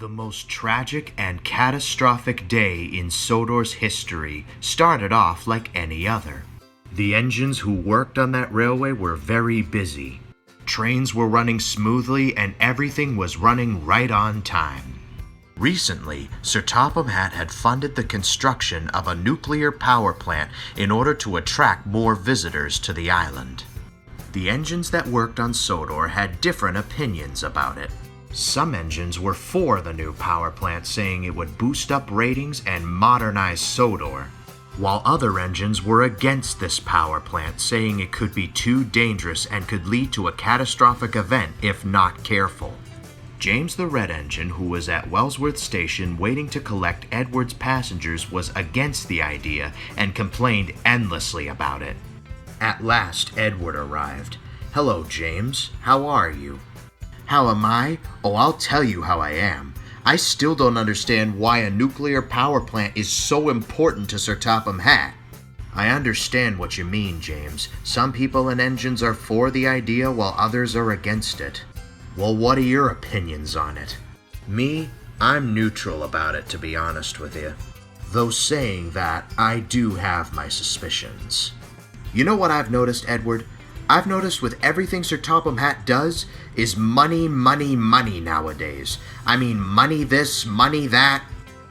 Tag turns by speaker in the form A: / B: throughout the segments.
A: The most tragic and catastrophic day in Sodor's history started off like any other. The engines who worked on that railway were very busy. Trains were running smoothly and everything was running right on time. Recently, Sir Topham Hatt had funded the construction of a nuclear power plant in order to attract more visitors to the island. The engines that worked on Sodor had different opinions about it. Some engines were for the new power plant, saying it would boost up ratings and modernize Sodor, while other engines were against this power plant, saying it could be too dangerous and could lead to a catastrophic event if not careful. James the Red Engine, who was at Wellsworth Station waiting to collect Edward's passengers, was against the idea and complained endlessly about it. At last, Edward arrived. "Hello, James. How are you?" "How am I? Oh, I'll tell you how I am. I still don't understand why a nuclear power plant is so important to Sir Topham Hatt." "I understand what you mean, James. Some people and engines are for the idea while others are against it." "Well, what are your opinions on it?" "Me? I'm neutral about it, to be honest with you. Though saying that, I do have my suspicions." "You know what I've noticed, Edward? I've noticed with everything Sir Topham Hatt does is money, money, money nowadays. I mean, money this, money that.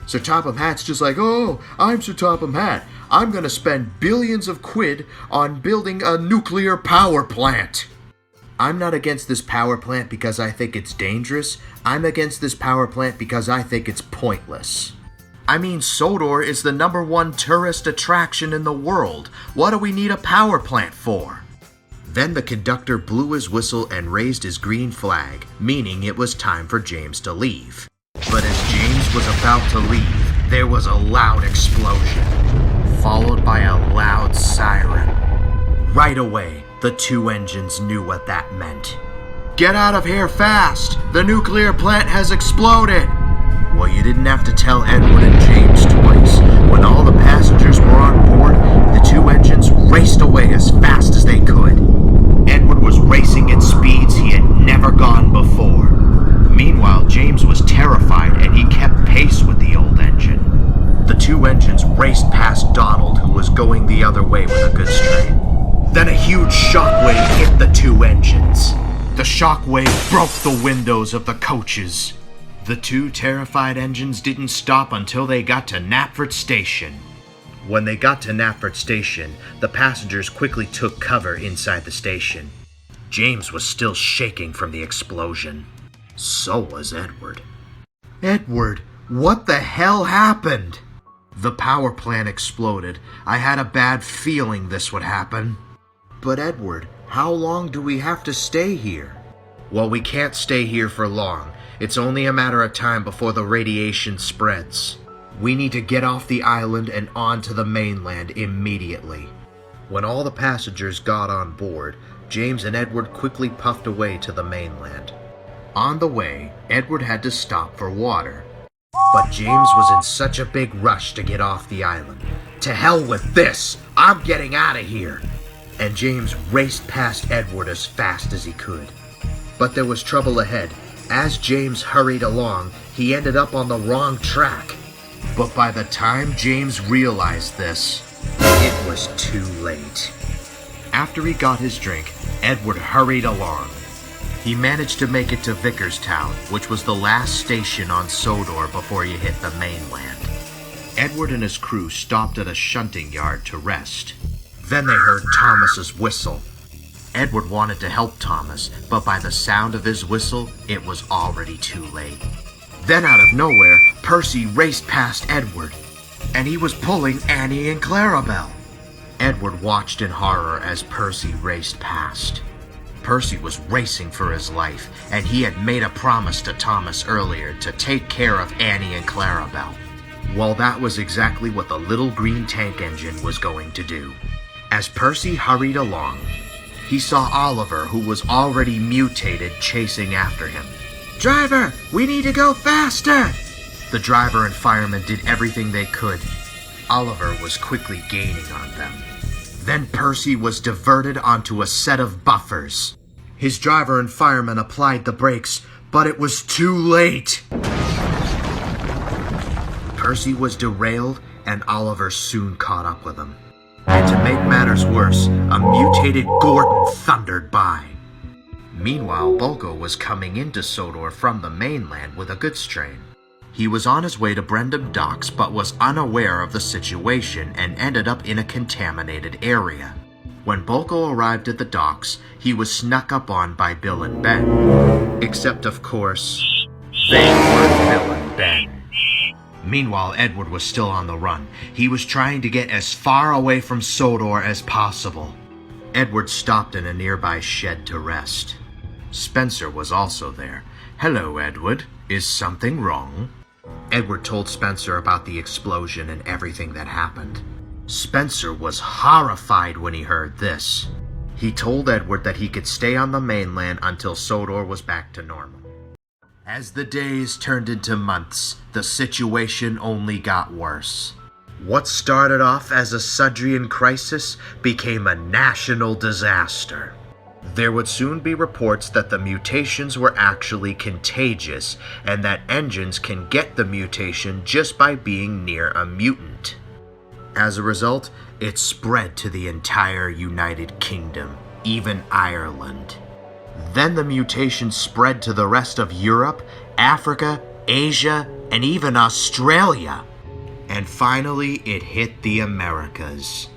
A: Sir Topham Hatt's just like, "Oh, I'm Sir Topham Hatt. I'm gonna spend billions of quid on building a nuclear power plant." I'm not against this power plant because I think it's dangerous. I'm against this power plant because I think it's pointless. I mean, Sodor is the #1 tourist attraction in the world. What do we need a power plant for? Then the conductor blew his whistle and raised his green flag, meaning it was time for James to leave. But as James was about to leave, there was a loud explosion, followed by a loud siren. Right away, the two engines knew what that meant. "Get out of here fast! The nuclear plant has exploded!" Well, you didn't have to tell Edward and James twice. When all the passengers were on board, the two engines raced away as fast as they could. Edward was racing at speeds he had never gone before. Meanwhile, James was terrified and he kept pace with the old engine. The two engines raced past Donald, who was going the other way with a good straight. Then a huge shockwave hit the two engines. The shockwave broke the windows of the coaches. The two terrified engines didn't stop until they got to Knapford Station. When they got to Knapford Station, the passengers quickly took cover inside the station. James was still shaking from the explosion. So was Edward. "Edward, what the hell happened?" "The power plant exploded. I had a bad feeling this would happen." "But Edward, how long do we have to stay here?" "Well, we can't stay here for long. It's only a matter of time before the radiation spreads. We need to get off the island and onto the mainland immediately." When all the passengers got on board, James and Edward quickly puffed away to the mainland. On the way, Edward had to stop for water. But James was in such a big rush to get off the island. "To hell with this! I'm getting out of here!" And James raced past Edward as fast as he could. But there was trouble ahead. As James hurried along, he ended up on the wrong track. But by the time James realized this, it was too late. After he got his drink, Edward hurried along. He managed to make it to Vickerstown, which was the last station on Sodor before you hit the mainland. Edward and his crew stopped at a shunting yard to rest. Then they heard Thomas's whistle. Edward wanted to help Thomas, but by the sound of his whistle, it was already too late. Then out of nowhere, Percy raced past Edward, and he was pulling Annie and Clarabelle. Edward watched in horror as Percy raced past. Percy was racing for his life, and he had made a promise to Thomas earlier to take care of Annie and Clarabelle. Well, that was exactly what the little green tank engine was going to do. As Percy hurried along, he saw Oliver, who was already mutated, chasing after him. "Driver, we need to go faster!" The driver and fireman did everything they could. Oliver was quickly gaining on them. Then Percy was diverted onto a set of buffers. His driver and fireman applied the brakes, but it was too late. Percy was derailed, and Oliver soon caught up with him. And to make matters worse, a mutated Gordon thundered by. Meanwhile, Bulgo was coming into Sodor from the mainland with a goods train. He was on his way to Brendam Docks but was unaware of the situation and ended up in a contaminated area. When Bulgo arrived at the docks, he was snuck up on by Bill and Ben. Except, of course, they weren't Bill and Ben. Meanwhile, Edward was still on the run. He was trying to get as far away from Sodor as possible. Edward stopped in a nearby shed to rest. Spencer was also there. "Hello, Edward. Is something wrong?" Edward told Spencer about the explosion and everything that happened. Spencer was horrified when he heard this. He told Edward that he could stay on the mainland until Sodor was back to normal. As the days turned into months, the situation only got worse. What started off as a Sudrian crisis became a national disaster. There would soon be reports that the mutations were actually contagious, and that engines can get the mutation just by being near a mutant. As a result, it spread to the entire United Kingdom, even Ireland. Then the mutation spread to the rest of Europe, Africa, Asia, and even Australia. And finally, it hit the Americas.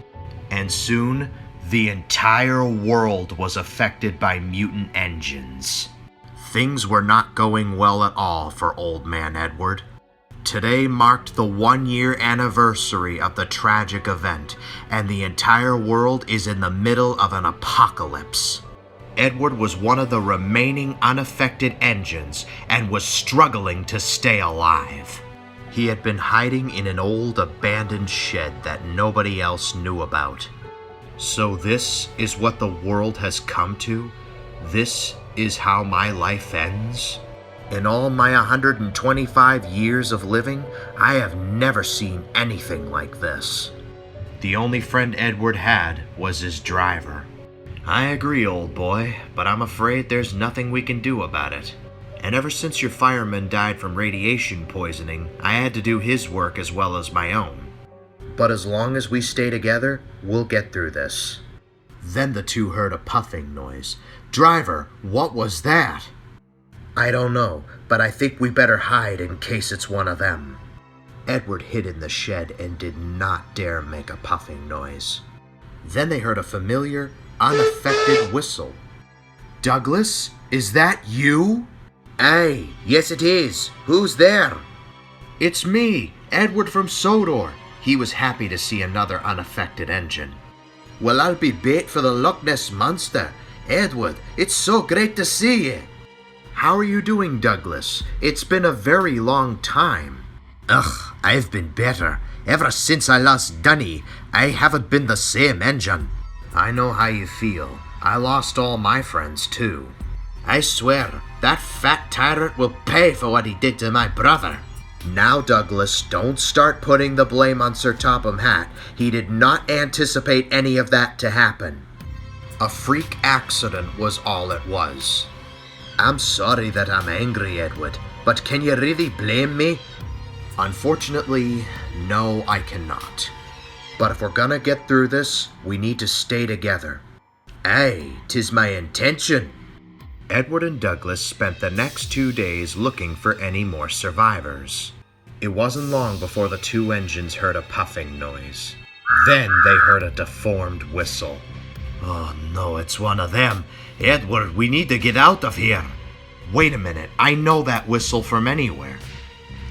A: And soon, the entire world was affected by mutant engines. Things were not going well at all for Old Man Edward. Today marked the 1-year anniversary of the tragic event, and the entire world is in the middle of an apocalypse. Edward was one of the remaining unaffected engines and was struggling to stay alive. He had been hiding in an old abandoned shed that nobody else knew about. So this is what the world has come to? This is how my life ends? In all my 125 years of living, I have never seen anything like this. The only friend Edward had was his driver. "I agree, old boy, but I'm afraid there's nothing we can do about it. And ever since your fireman died from radiation poisoning, I had to do his work as well as my own. But as long as we stay together, we'll get through this." Then the two heard a puffing noise. "Driver, what was that?" "I don't know, but I think we better hide in case it's one of them." Edward hid in the shed and did not dare make a puffing noise. Then they heard a familiar, unaffected whistle. "Douglas, is that you?" "Aye, yes it is. Who's there?" "It's me, Edward from Sodor." He was happy to see another unaffected engine. "Well, I'll be bait for the Loch Ness Monster. Edward, it's so great to see you." "How are you doing, Douglas? It's been a very long time." "Ugh, I've been better. Ever since I lost Dunny, I haven't been the same engine." "I know how you feel. I lost all my friends, too." "I swear, that fat tyrant will pay for what he did to my brother." "Now, Douglas, don't start putting the blame on Sir Topham Hatt. He did not anticipate any of that to happen. A freak accident was all it was." "I'm sorry that I'm angry, Edward, but can you really blame me?" "Unfortunately, no, I cannot. But if we're gonna get through this, we need to stay together." "Aye, 'tis my intention." Edward and Douglas spent the next 2 days looking for any more survivors. It wasn't long before the two engines heard a puffing noise. Then they heard a deformed whistle. "Oh no, it's one of them. Edward, we need to get out of here." "Wait a minute, I know that whistle from anywhere."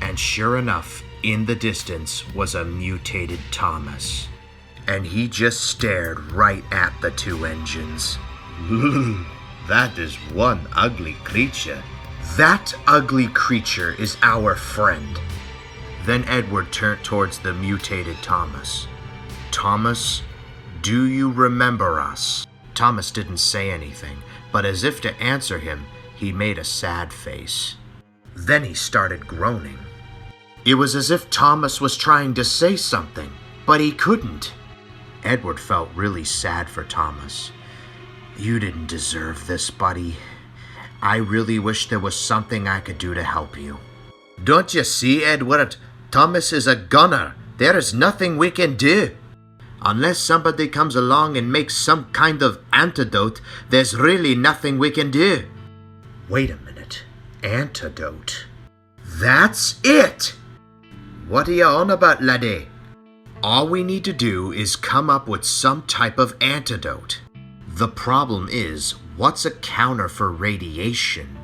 A: And sure enough, in the distance was a mutated Thomas. And he just stared right at the two engines. "That is one ugly creature." "That ugly creature is our friend." Then Edward turned towards the mutated Thomas. "Thomas, do you remember us?" Thomas didn't say anything, but as if to answer him, he made a sad face. Then he started groaning. It was as if Thomas was trying to say something, but he couldn't. Edward felt really sad for Thomas. "You didn't deserve this, buddy. I really wish there was something I could do to help you." "Don't you see, Edward? Thomas is a gunner. There is nothing we can do. Unless somebody comes along and makes some kind of antidote, there's really nothing we can do. Wait a minute. Antidote. That's it! What are you on about, laddie? All we need to do is come up with some type of antidote. The problem is, what's a counter for radiation?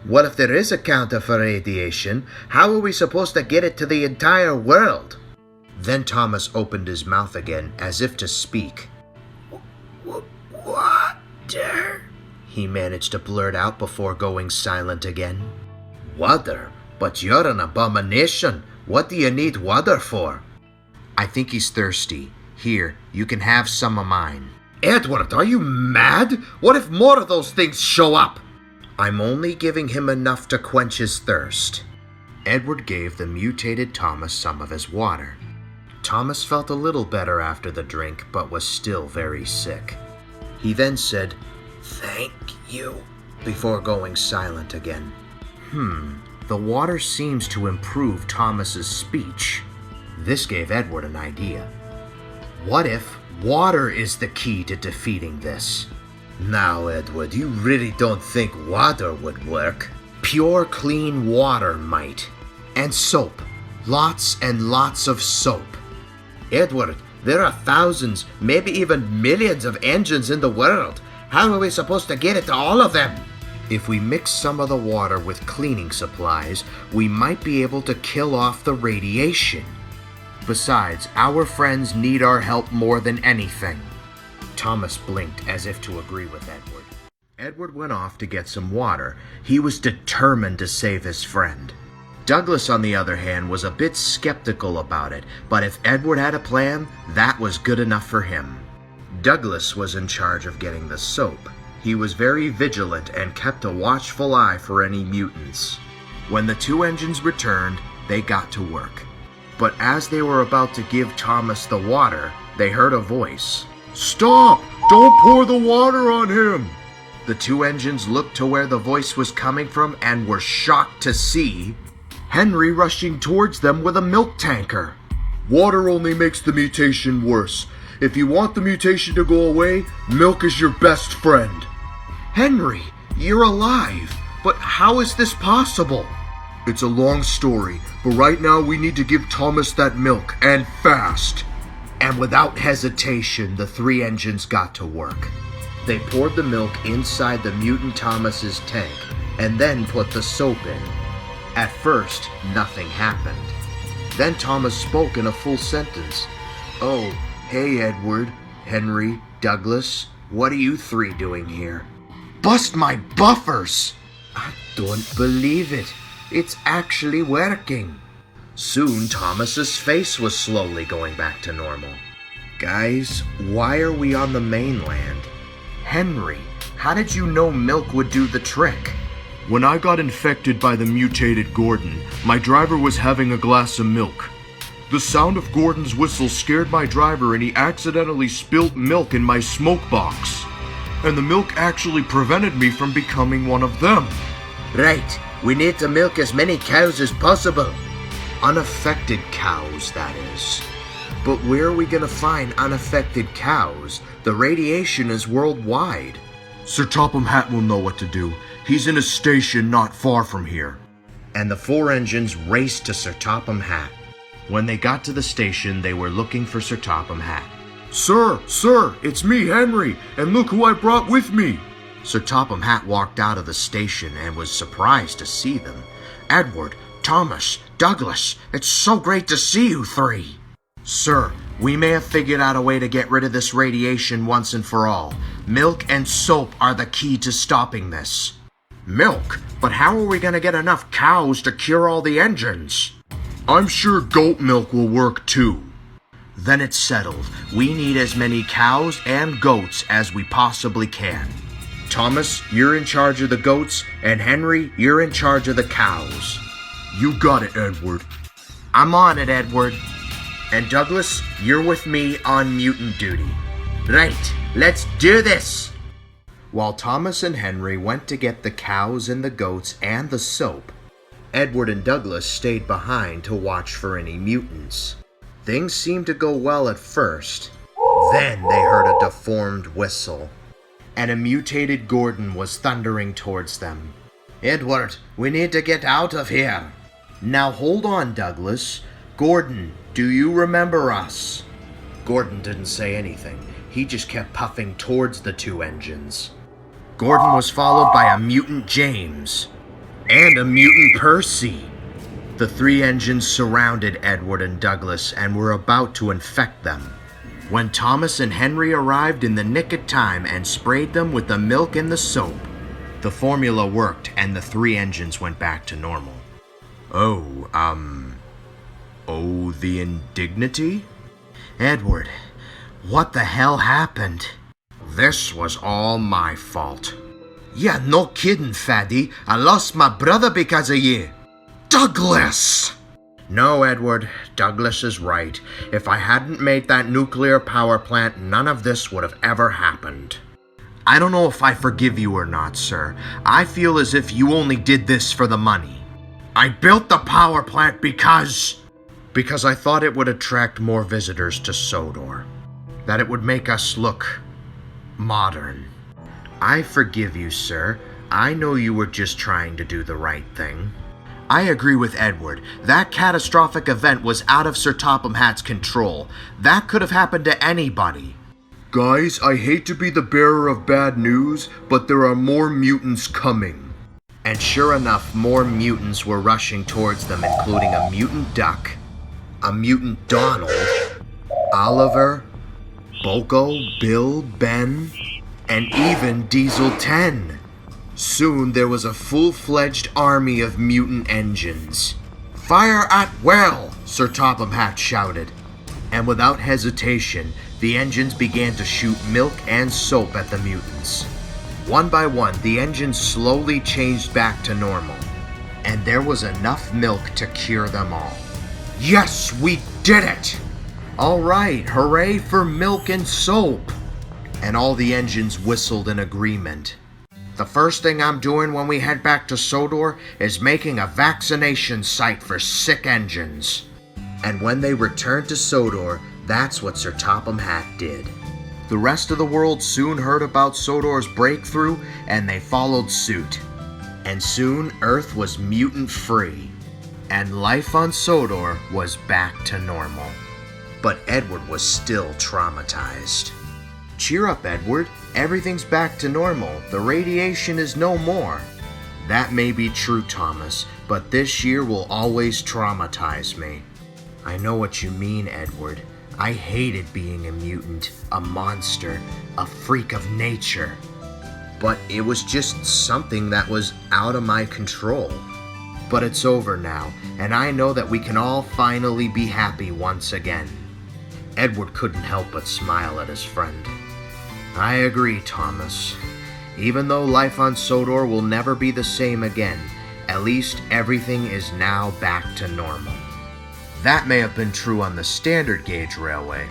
A: Well, if there is a counter for radiation, how are we supposed to get it to the entire world? Then Thomas opened his mouth again as if to speak. Water? He managed to blurt out before going silent again. Water? But you're an abomination. What do you need water for? I think he's thirsty. Here, you can have some of mine. Edward, are you mad? What if more of those things show up? I'm only giving him enough to quench his thirst. Edward gave the mutated Thomas some of his water. Thomas felt a little better after the drink, but was still very sick. He then said, "Thank you," before going silent again. The water seems to improve Thomas's speech. This gave Edward an idea. What if water is the key to defeating this? Now, Edward, you really don't think water would work? Pure, clean water might. And soap. Lots and lots of soap. Edward, there are thousands, maybe even millions of engines in the world. How are we supposed to get it to all of them? If we mix some of the water with cleaning supplies, we might be able to kill off the radiation. Besides, our friends need our help more than anything. Thomas blinked as if to agree with Edward. Edward went off to get some water. He was determined to save his friend. Douglas, on the other hand, was a bit skeptical about it, but if Edward had a plan, that was good enough for him. Douglas was in charge of getting the soap. He was very vigilant and kept a watchful eye for any mutants. When the two engines returned, they got to work. But as they were about to give Thomas the water, they heard a voice. "Stop! Don't pour the water on him!" The two engines looked to where the voice was coming from and were shocked to see Henry rushing towards them with a milk tanker. "Water only makes the mutation worse. If you want the mutation to go away, milk is your best friend." "Henry, you're alive, but how is this possible?" "It's a long story, but right now we need to give Thomas that milk, and fast." And without hesitation, the three engines got to work. They poured the milk inside the mutant Thomas's tank, and then put the soap in. At first, nothing happened. Then Thomas spoke in a full sentence. "Oh, hey Edward, Henry, Douglas, what are you three doing here?" "Bust my buffers!" "I don't believe it. It's actually working." Soon, Thomas's face was slowly going back to normal. "Guys, why are we on the mainland?" "Henry, how did you know milk would do the trick?"
B: "When I got infected by the mutated Gordon, my driver was having a glass of milk. The sound of Gordon's whistle scared my driver and he accidentally spilled milk in my smoke box. And the milk actually prevented me from becoming one of them."
A: "Right, we need to milk as many cows as possible." Unaffected cows, that is. But where are we going to find unaffected cows? The radiation is worldwide.
B: "Sir Topham Hatt will know what to do. He's in a station not far from here."
A: And the four engines raced to Sir Topham Hatt. When they got to the station, they were looking for Sir Topham Hatt.
B: Sir, it's me, Henry, and look who I brought with me."
A: Sir Topham Hatt walked out of the station and was surprised to see them. "Edward, Thomas, Douglas, it's so great to see you three." "Sir, we may have figured out a way to get rid of this radiation once and for all. Milk and soap are the key to stopping this." "Milk? But how are we going to get enough cows to cure all the engines?"
B: "I'm sure goat milk will work too."
A: "Then it's settled. We need as many cows and goats as we possibly can. Thomas, you're in charge of the goats, and Henry, you're in charge of the cows."
B: "You got it, Edward."
A: "I'm on it, Edward. And Douglas, you're with me on mutant duty." "Right, let's do this!" While Thomas and Henry went to get the cows and the goats and the soap, Edward and Douglas stayed behind to watch for any mutants. Things seemed to go well at first. Then they heard a deformed whistle, and a mutated Gordon was thundering towards them. "Edward, we need to get out of here." "Now hold on, Douglas. Gordon, do you remember us?" Gordon didn't say anything. He just kept puffing towards the two engines. Gordon was followed by a mutant James and a mutant Percy. The three engines surrounded Edward and Douglas and were about to infect them, when Thomas and Henry arrived in the nick of time and sprayed them with the milk and the soap. The formula worked and the three engines went back to normal. The indignity? Edward, what the hell happened? This was all my fault. Yeah, no kidding, Faddy. I lost my brother because of you. Douglas! No, Edward, Douglas is right. If I hadn't made that nuclear power plant, none of this would have ever happened. I don't know if I forgive you or not, sir. I feel as if you only did this for the money. I built the power plant because I thought it would attract more visitors to Sodor. That it would make us look modern. I forgive you, sir. I know you were just trying to do the right thing. I agree with Edward. That catastrophic event was out of Sir Topham Hatt's control. That could have happened to anybody.
B: Guys, I hate to be the bearer of bad news, but there are more mutants coming.
A: And sure enough, more mutants were rushing towards them, including a mutant Duck, a mutant Donald, Oliver, Boko, Bill, Ben, and even Diesel 10. Soon there was a full-fledged army of mutant engines. "Fire at will!" Sir Topham Hatt shouted. And without hesitation, the engines began to shoot milk and soap at the mutants. One by one, the engines slowly changed back to normal, and there was enough milk to cure them all. Yes, we did it! All right, hooray for milk and soap! And all the engines whistled in agreement. The first thing I'm doing when we head back to Sodor is making a vaccination site for sick engines. And when they returned to Sodor, that's what Sir Topham Hatt did. The rest of the world soon heard about Sodor's breakthrough, and they followed suit. And soon Earth was mutant-free, and life on Sodor was back to normal. But Edward was still traumatized. Cheer up, Edward. Everything's back to normal. The radiation is no more. That may be true, Thomas, but this year will always traumatize me. I know what you mean, Edward. I hated being a mutant, a monster, a freak of nature. But it was just something that was out of my control. But it's over now, and I know that we can all finally be happy once again. Edward couldn't help but smile at his friend. I agree, Thomas. Even though life on Sodor will never be the same again, at least everything is now back to normal. That may have been true on the standard gauge railway,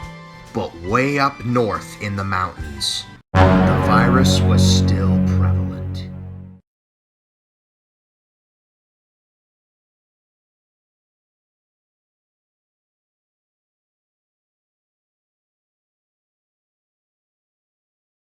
A: but way up north in the mountains, the virus was still